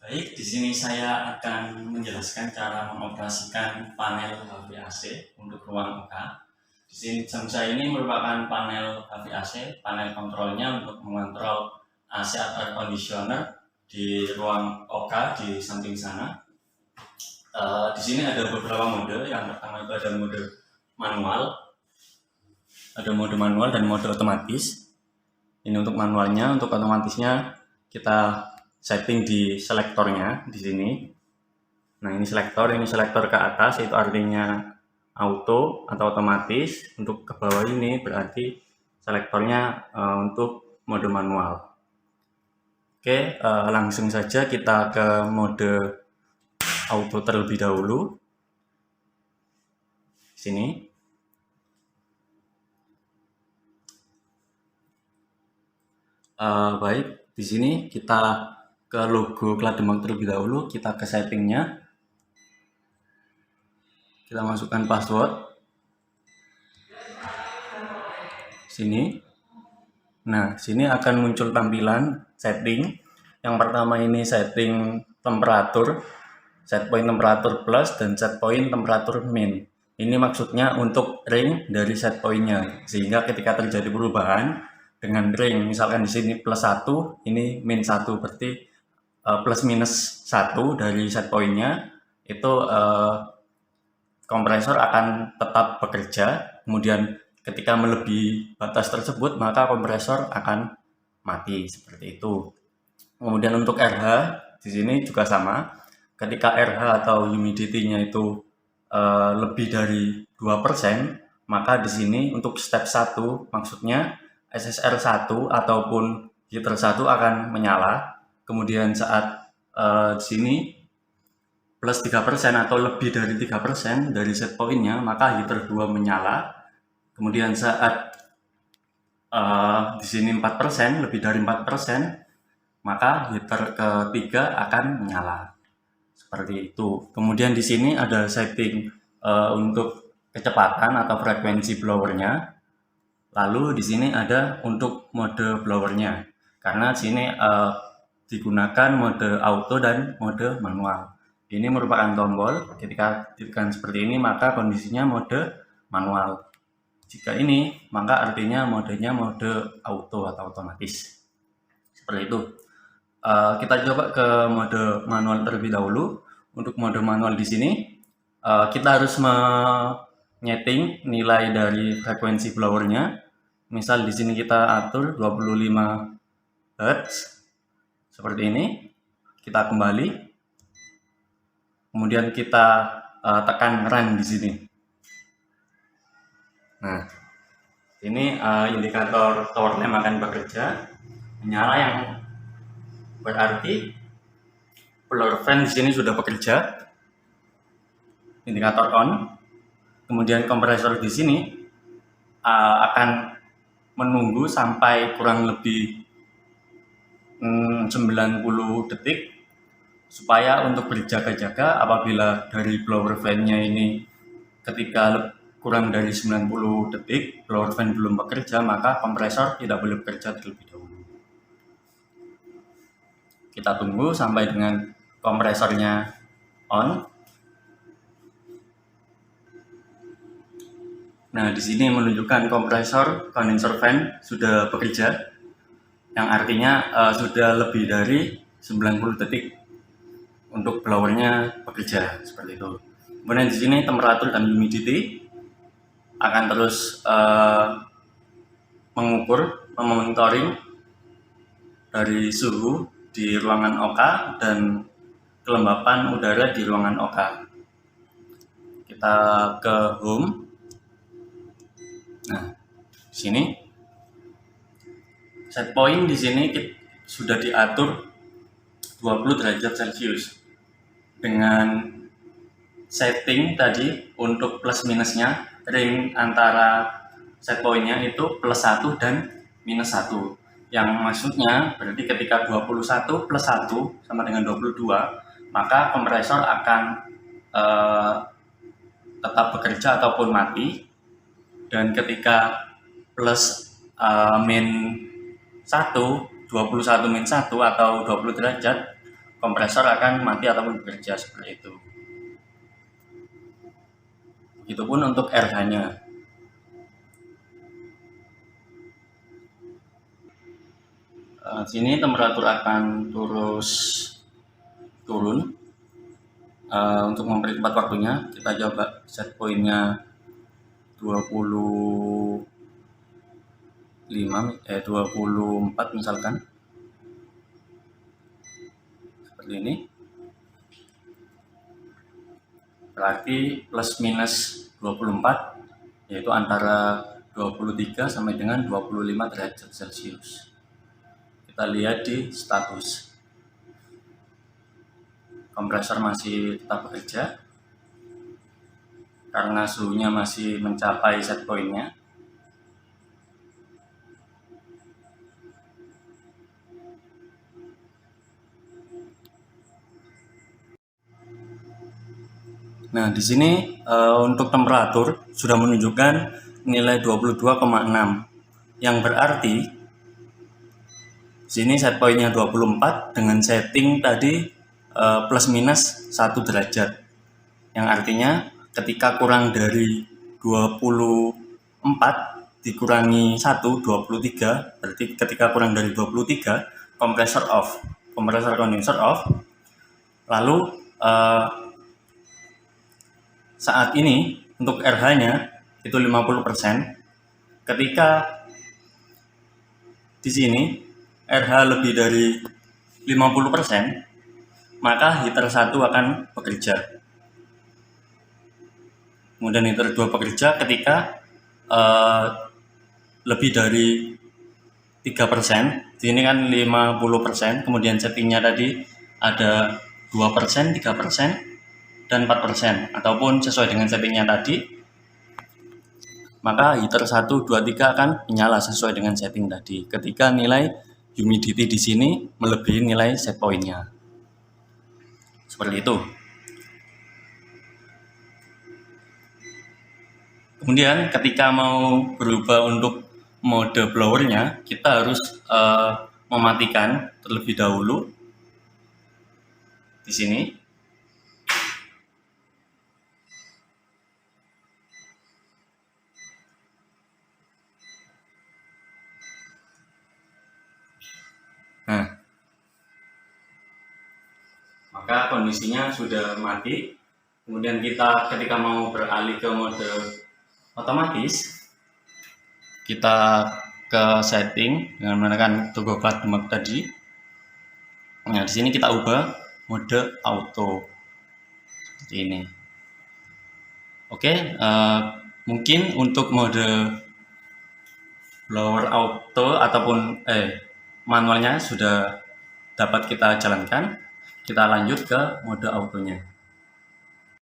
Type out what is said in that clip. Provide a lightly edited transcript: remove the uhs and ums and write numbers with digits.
Baik, di sini saya akan menjelaskan cara mengoperasikan panel HV AC untuk ruang OK. Di sini saya ini merupakan panel HV AC, panel kontrolnya untuk mengontrol AC atau air conditioner di ruang OK di samping sana. Di sini ada beberapa mode. Yang pertama itu ada mode manual, dan mode otomatis. Ini untuk manualnya, untuk otomatisnya kita setting di selektornya di sini. Nah, ini selektor ke atas itu artinya auto atau otomatis. Untuk ke bawah ini berarti selektornya untuk mode manual. Oke, langsung saja kita ke mode auto terlebih dahulu. Sini. Baik, di sini kita ke logo Klademang terlebih dahulu, kita ke settingnya, kita masukkan password sini. Nah, sini akan muncul tampilan setting. Yang pertama ini setting temperatur, set point temperatur plus dan set point temperatur min. Ini maksudnya untuk range dari set pointnya, sehingga ketika terjadi perubahan dengan range, misalkan di sini plus 1, ini min 1, berarti plus minus 1 dari set pointnya itu kompresor akan tetap bekerja. Kemudian ketika melebihi batas tersebut maka kompresor akan mati, seperti itu. Kemudian untuk RH di sini juga sama. Ketika RH atau humidity-nya itu lebih dari 2%, maka di sini untuk step 1 maksudnya SSR 1 ataupun heater 1 akan menyala. Kemudian saat di sini plus 3% atau lebih dari 3% dari set pointnya, maka heater 2 menyala. Kemudian saat di sini 4%, lebih dari 4%, maka heater ketiga akan menyala. Seperti itu. Kemudian di sini ada setting untuk kecepatan atau frekuensi blowernya. Lalu di sini ada untuk mode blowernya. Karena di sini digunakan mode auto dan mode manual. Ini merupakan tombol. Ketika ditekan seperti ini maka kondisinya mode manual. Jika ini maka artinya modenya mode auto atau otomatis. Seperti itu. Kita coba ke mode manual terlebih dahulu. Untuk mode manual di sini kita harus menyeting nilai dari frekuensi blowernya. Misal di sini kita atur 25 Hz seperti ini. Kita kembali. Kemudian kita tekan run di sini. Nah, ini indikator tower lamp akan bekerja, menyala, yang berarti blower fan di sini sudah bekerja, indikator on. Kemudian kompresor di sini akan menunggu sampai kurang lebih 90 detik supaya untuk berjaga-jaga apabila dari blower fan-nya ini ketika kurang dari 90 detik blower fan belum bekerja, maka kompresor tidak boleh bekerja terlebih dahulu. Kita tunggu sampai dengan kompresornya on. Nah, di sini menunjukkan kompresor condenser fan sudah bekerja, yang artinya sudah lebih dari 90 detik untuk blowernya bekerja, seperti itu. Kemudian di sini temperatur dan humidity akan terus mengukur, memonitoring dari suhu di ruangan OK dan kelembapan udara di ruangan OK. Kita ke home. Nah, di sini set point di sini sudah diatur 20 derajat Celcius dengan setting tadi untuk plus minusnya, ring antara set pointnya itu plus 1 dan minus 1, yang maksudnya berarti ketika 21 plus 1 sama dengan 22, maka kompresor akan tetap bekerja ataupun mati. Dan ketika plus min 1, 21 min 1 atau 20 derajat, kompresor akan mati ataupun bekerja seperti itu. Begitupun untuk RH-nya. Sini temperatur akan terus turun. Untuk mempercepat waktunya, kita coba set pointnya 24 misalkan. Seperti ini. Berarti plus minus 24, yaitu antara 23 sampai dengan 25 derajat Celcius. Kita lihat di status. Kompresor masih tetap bekerja karena suhunya masih mencapai set point-nya. Nah, di sini untuk temperatur sudah menunjukkan nilai 22,6, yang berarti sini set point-nya 24 dengan setting tadi plus minus 1 derajat. Yang artinya ketika kurang dari 24 dikurangi 1, 23, berarti ketika kurang dari 23, kompresor off. Kompresor kondenser off. Lalu saat ini untuk RH-nya itu 50%. Ketika di sini RH lebih dari 50%, maka heater 1 akan bekerja. Kemudian heater 2 bekerja ketika lebih dari 3%. Di sini kan 50%, kemudian settingnya tadi ada 2%, 3%, dan 4%, ataupun sesuai dengan settingnya tadi, maka heater 1, 2, 3 akan menyala sesuai dengan setting tadi ketika nilai humidity di sini melebihi nilai set point-nya. Seperti itu. Kemudian ketika mau berubah untuk mode blowernya, kita harus mematikan terlebih dahulu di sini. Nah, maka kondisinya sudah mati. Kemudian kita ketika mau beralih ke mode otomatis, kita ke setting dengan menekan toggle plat demak tadi. Nah, di sini kita ubah mode auto seperti ini. Oke, mungkin untuk mode blower auto ataupun manualnya sudah dapat kita jalankan. Kita lanjut ke mode autonya.